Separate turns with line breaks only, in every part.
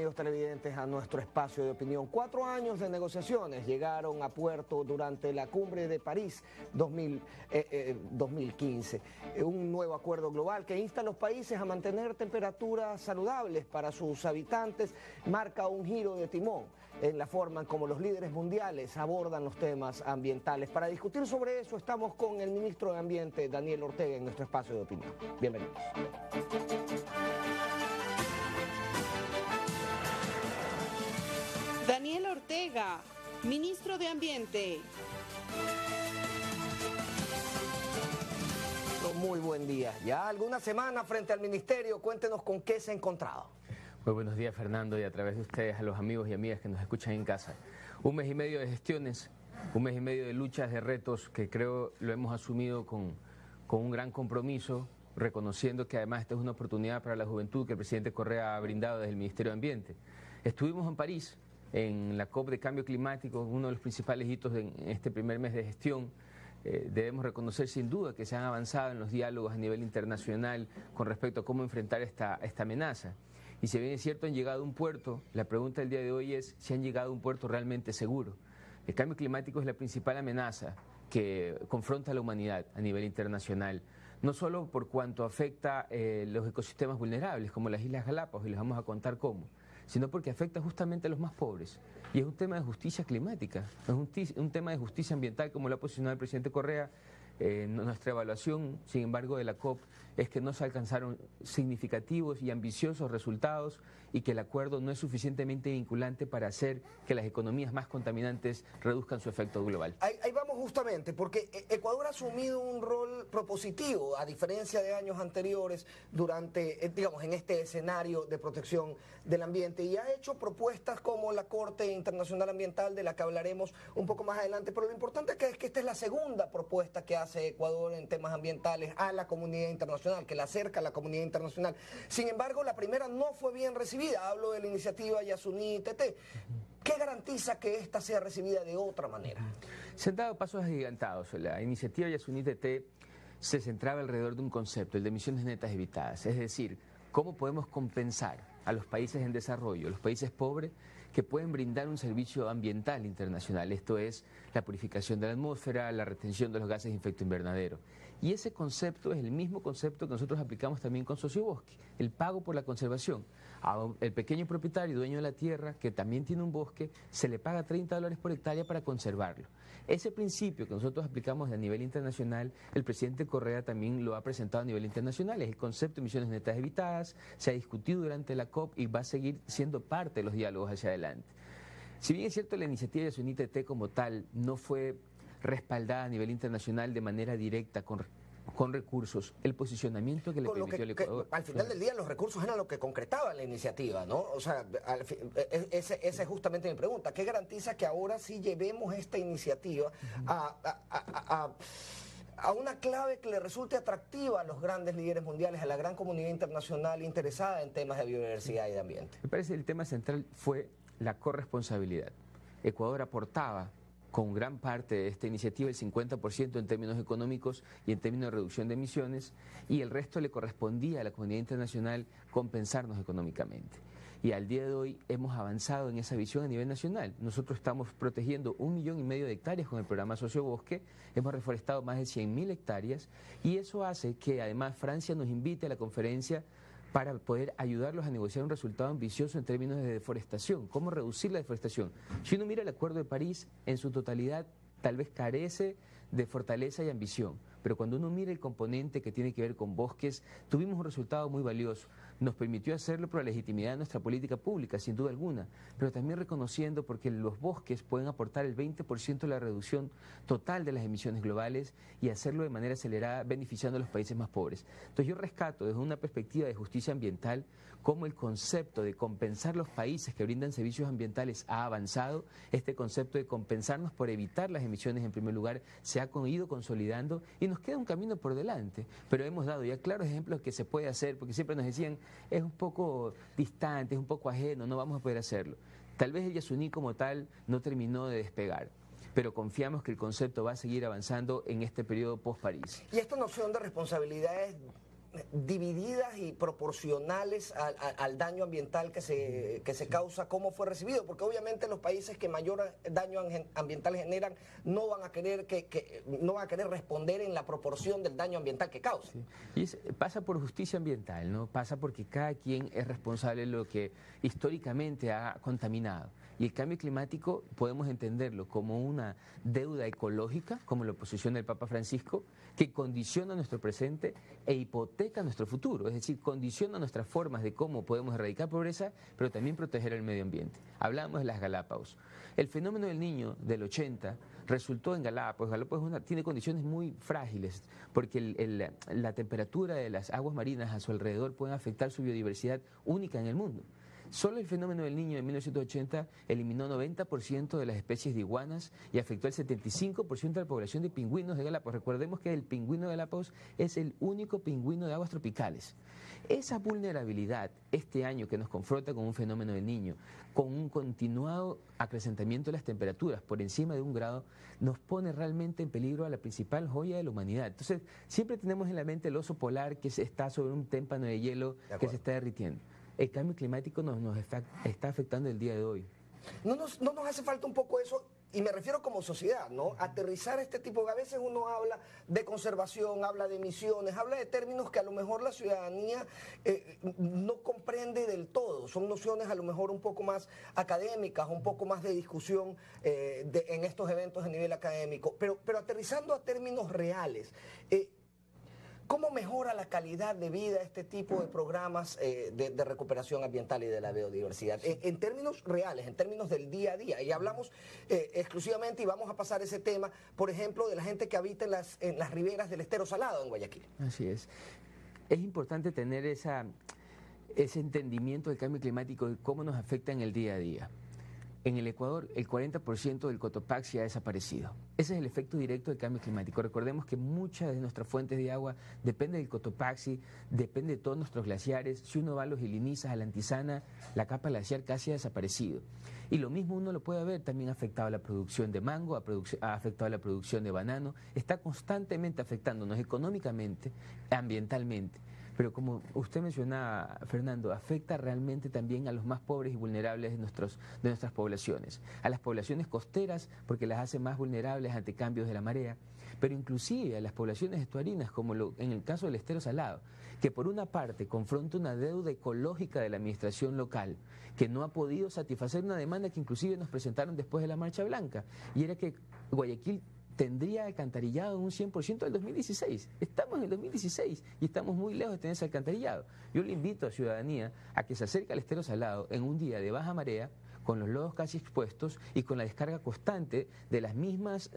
Amigos televidentes, a nuestro espacio de opinión. 4 años de negociaciones llegaron a puerto durante la cumbre de París 2015. Un nuevo acuerdo global que insta a los países a mantener temperaturas saludables para sus habitantes marca un giro de timón en la forma en como los líderes mundiales abordan los temas ambientales. Para discutir sobre eso estamos con el ministro de Ambiente, Daniel Ortega, en nuestro espacio de opinión. Bienvenidos.
Daniel Ortega, ministro de Ambiente.
Muy buen día. Ya alguna semana frente al ministerio, cuéntenos con qué se ha encontrado.
Muy buenos días, Fernando, y a través de ustedes a los amigos y amigas que nos escuchan en casa. 1 mes y medio de gestiones, 1 mes y medio de luchas, de retos que creo lo hemos asumido con un gran compromiso, reconociendo que además esta es una oportunidad para la juventud que el presidente Correa ha brindado desde el Ministerio de Ambiente. Estuvimos en París, en la COP de Cambio Climático, uno de los principales hitos en este primer mes de gestión. Debemos reconocer sin duda que se han avanzado en los diálogos a nivel internacional con respecto a cómo enfrentar esta amenaza. Y si bien es cierto han llegado a un puerto, la pregunta del día de hoy es si han llegado a un puerto realmente seguro. El cambio climático es la principal amenaza que confronta a la humanidad a nivel internacional, no solo por cuanto afecta los ecosistemas vulnerables como las Islas Galápagos, y les vamos a contar cómo, sino porque afecta justamente a los más pobres. Y es un tema de justicia climática, es un tema de justicia ambiental, como lo ha posicionado el presidente Correa. Nuestra evaluación, sin embargo, de la COP es que no se alcanzaron significativos y ambiciosos resultados y que el acuerdo no es suficientemente vinculante para hacer que las economías más contaminantes reduzcan su efecto global.
Ahí vamos justamente, porque Ecuador ha asumido un rol propositivo, a diferencia de años anteriores, durante, digamos, en este escenario de protección del ambiente, y ha hecho propuestas como la Corte Internacional Ambiental, de la que hablaremos un poco más adelante, pero lo importante es que esta es la segunda propuesta que hace Ecuador en temas ambientales a la comunidad internacional, que la acerca a la comunidad internacional. Sin embargo, la primera no fue bien recibida. Hablo de la iniciativa Yasuní TT. ¿Qué garantiza que esta sea recibida de otra manera?
Se han dado pasos agigantados. La iniciativa Yasuní TT se centraba alrededor de un concepto, el de emisiones netas evitadas. Es decir, cómo podemos compensar a los países en desarrollo, los países pobres, que pueden brindar un servicio ambiental internacional. Esto es la purificación de la atmósfera, la retención de los gases de efecto invernadero. Y ese concepto es el mismo concepto que nosotros aplicamos también con Sociobosque, el pago por la conservación. El pequeño propietario, dueño de la tierra, que también tiene un bosque, se le paga $30 por hectárea para conservarlo. Ese principio que nosotros aplicamos a nivel internacional, el presidente Correa también lo ha presentado a nivel internacional. Es el concepto de emisiones netas evitadas, se ha discutido durante la COP y va a seguir siendo parte de los diálogos hacia adelante. Si bien es cierto, la iniciativa Yasuní TT como tal no fue respaldada a nivel internacional de manera directa con recursos, el posicionamiento que le permitió al Ecuador.
Al final del día los recursos eran lo que concretaba la iniciativa, ¿no? O sea, esa es justamente mi pregunta. ¿Qué garantiza que ahora sí llevemos esta iniciativa a una clave que le resulte atractiva a los grandes líderes mundiales, a la gran comunidad internacional interesada en temas de biodiversidad y de ambiente?
Me parece que el tema central fue la corresponsabilidad. Ecuador aportaba con gran parte de esta iniciativa, el 50% en términos económicos y en términos de reducción de emisiones, y el resto le correspondía a la comunidad internacional compensarnos económicamente. Y al día de hoy hemos avanzado en esa visión a nivel nacional. Nosotros estamos protegiendo 1,5 millones de hectáreas con el programa Sociobosque, hemos reforestado más de 100.000 hectáreas, y eso hace que además Francia nos invite a la conferencia para poder ayudarlos a negociar un resultado ambicioso en términos de deforestación. ¿Cómo reducir la deforestación? Si uno mira el Acuerdo de París en su totalidad, tal vez carece de fortaleza y ambición, pero cuando uno mira el componente que tiene que ver con bosques, tuvimos un resultado muy valioso. Nos permitió hacerlo por la legitimidad de nuestra política pública, sin duda alguna, pero también reconociendo porque los bosques pueden aportar el 20% de la reducción total de las emisiones globales y hacerlo de manera acelerada, beneficiando a los países más pobres. Entonces yo rescato desde una perspectiva de justicia ambiental cómo el concepto de compensar los países que brindan servicios ambientales ha avanzado. Este concepto de compensarnos por evitar las emisiones en primer lugar se ha ido consolidando y nos queda un camino por delante, pero hemos dado ya claros ejemplos que se puede hacer, porque siempre nos decían es un poco distante, es un poco ajeno, no vamos a poder hacerlo. Tal vez el Yasuní como tal no terminó de despegar, pero confiamos que el concepto va a seguir avanzando en este periodo post-París.
Y esta noción de responsabilidad es divididas y proporcionales al daño ambiental que se causa, cómo fue recibido, porque obviamente los países que mayor daño ambiental generan no van a querer no van a querer responder en la proporción del daño ambiental que causa.
Sí. Y pasa por justicia ambiental, ¿no? Pasa porque cada quien es responsable de lo que históricamente ha contaminado. Y el cambio climático podemos entenderlo como una deuda ecológica, como lo posiciona el Papa Francisco, que condiciona nuestro presente e hipoteca nuestro futuro. Es decir, condiciona nuestras formas de cómo podemos erradicar pobreza, pero también proteger el medio ambiente. Hablamos de las Galápagos. El fenómeno del Niño del 80 resultó en Galápagos. Galápagos tiene condiciones muy frágiles, porque la temperatura de las aguas marinas a su alrededor puede afectar su biodiversidad única en el mundo. Solo el fenómeno del Niño de 1980 eliminó 90% de las especies de iguanas y afectó al 75% de la población de pingüinos de Galápagos. Recordemos que el pingüino de Galápagos es el único pingüino de aguas tropicales. Esa vulnerabilidad este año que nos confronta con un fenómeno del Niño, con un continuado acrecentamiento de las temperaturas por encima de 1 grado, nos pone realmente en peligro a la principal joya de la humanidad. Entonces, siempre tenemos en la mente el oso polar que está sobre un témpano de hielo que se está derritiendo. El cambio climático nos está afectando el día de hoy.
¿No nos hace falta un poco eso? Y me refiero como sociedad, ¿no? Aterrizar este tipo, a veces uno habla de conservación, habla de emisiones, habla de términos que a lo mejor la ciudadanía no comprende del todo. Son nociones a lo mejor un poco más académicas, un poco más de discusión en estos eventos a nivel académico. Pero aterrizando a términos reales, ¿cómo mejora la calidad de vida este tipo de programas de recuperación ambiental y de la biodiversidad? En términos reales, en términos del día a día. Y hablamos exclusivamente, y vamos a pasar ese tema, por ejemplo, de la gente que habita en las riberas del Estero Salado en Guayaquil.
Así es. Es importante tener ese entendimiento del cambio climático y cómo nos afecta en el día a día. En el Ecuador, el 40% del Cotopaxi ha desaparecido. Ese es el efecto directo del cambio climático. Recordemos que muchas de nuestras fuentes de agua dependen del Cotopaxi, depende de todos nuestros glaciares. Si uno va a los Ilinizas, a la Antisana, la capa glaciar casi ha desaparecido. Y lo mismo uno lo puede ver, también ha afectado a la producción de mango, ha afectado a la producción de banano, está constantemente afectándonos económicamente, ambientalmente. Pero como usted mencionaba, Fernando, afecta realmente también a los más pobres y vulnerables de nuestras poblaciones. A las poblaciones costeras, porque las hace más vulnerables ante cambios de la marea, pero inclusive a las poblaciones estuarinas, como en el caso del Estero Salado, que por una parte confronta una deuda ecológica de la administración local, que no ha podido satisfacer una demanda que inclusive nos presentaron después de la Marcha Blanca, y era que Guayaquil tendría alcantarillado en un 100% del 2016. Estamos en el 2016 y estamos muy lejos de tener ese alcantarillado. Yo le invito a la ciudadanía a que se acerque al Estero Salado en un día de baja marea, con los lodos casi expuestos y con la descarga constante de las mismas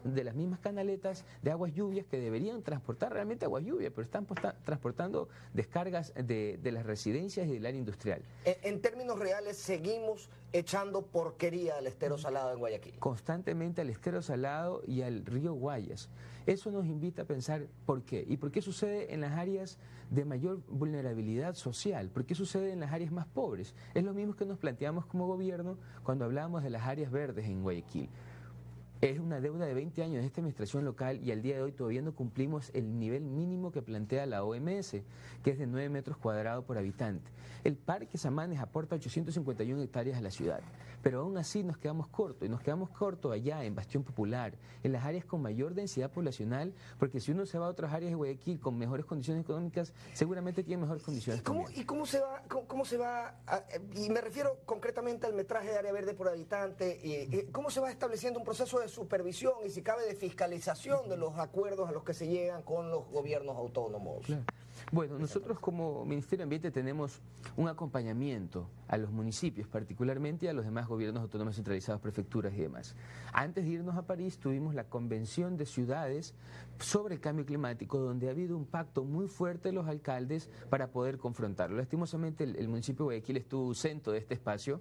canaletas de aguas lluvias que deberían transportar realmente aguas lluvias, pero están transportando descargas de las residencias y del área industrial.
En términos reales, seguimos echando porquería al Estero Salado en Guayaquil.
Constantemente al Estero Salado y al río Guayas. Eso nos invita a pensar por qué. ¿Y por qué sucede en las áreas de mayor vulnerabilidad social? ¿Por qué sucede en las áreas más pobres? Es lo mismo que nos planteamos como gobierno cuando hablábamos de las áreas verdes en Guayaquil. Es una deuda de 20 años de esta administración local y al día de hoy todavía no cumplimos el nivel mínimo que plantea la OMS, que es de 9 metros cuadrados por habitante. El Parque Samanes aporta 851 hectáreas a la ciudad, pero aún así nos quedamos cortos, y nos quedamos cortos allá en Bastión Popular, en las áreas con mayor densidad poblacional, porque si uno se va a otras áreas de Guayaquil con mejores condiciones económicas, seguramente tiene mejores condiciones.
¿Y cómo se va, y me refiero concretamente al metraje de área verde por habitante, y cómo se va estableciendo un proceso de supervisión y si cabe de fiscalización de los acuerdos a los que se llegan con los gobiernos autónomos?
Claro. Bueno, nosotros como Ministerio de Ambiente tenemos un acompañamiento a los municipios, particularmente y a los demás gobiernos autónomos centralizados, prefecturas y demás. Antes de irnos a París tuvimos la Convención de Ciudades sobre el Cambio Climático, donde ha habido un pacto muy fuerte de los alcaldes para poder confrontarlo. Lastimosamente el municipio de Guayaquil estuvo ausente de este espacio.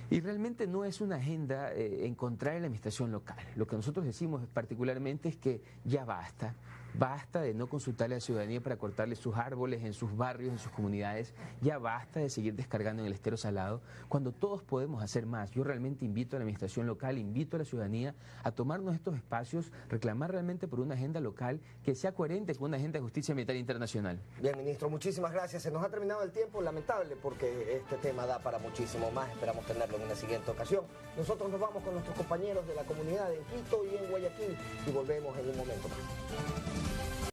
Y realmente no es una agenda encontrar en la administración local. Lo que nosotros decimos particularmente es que ya basta. Basta de no consultarle a la ciudadanía para cortarle sus árboles en sus barrios, en sus comunidades. Ya basta de seguir descargando en el estero salado, cuando todos podemos hacer más. Yo realmente invito a la administración local, invito a la ciudadanía a tomarnos estos espacios, reclamar realmente por una agenda local que sea coherente con una agenda de justicia ambiental internacional.
Bien, ministro, muchísimas gracias. Se nos ha terminado el tiempo, lamentable, porque este tema da para muchísimo más. Esperamos tenerlo en una siguiente ocasión. Nosotros nos vamos con nuestros compañeros de la comunidad en Quito y en Guayaquil y volvemos en un momento más.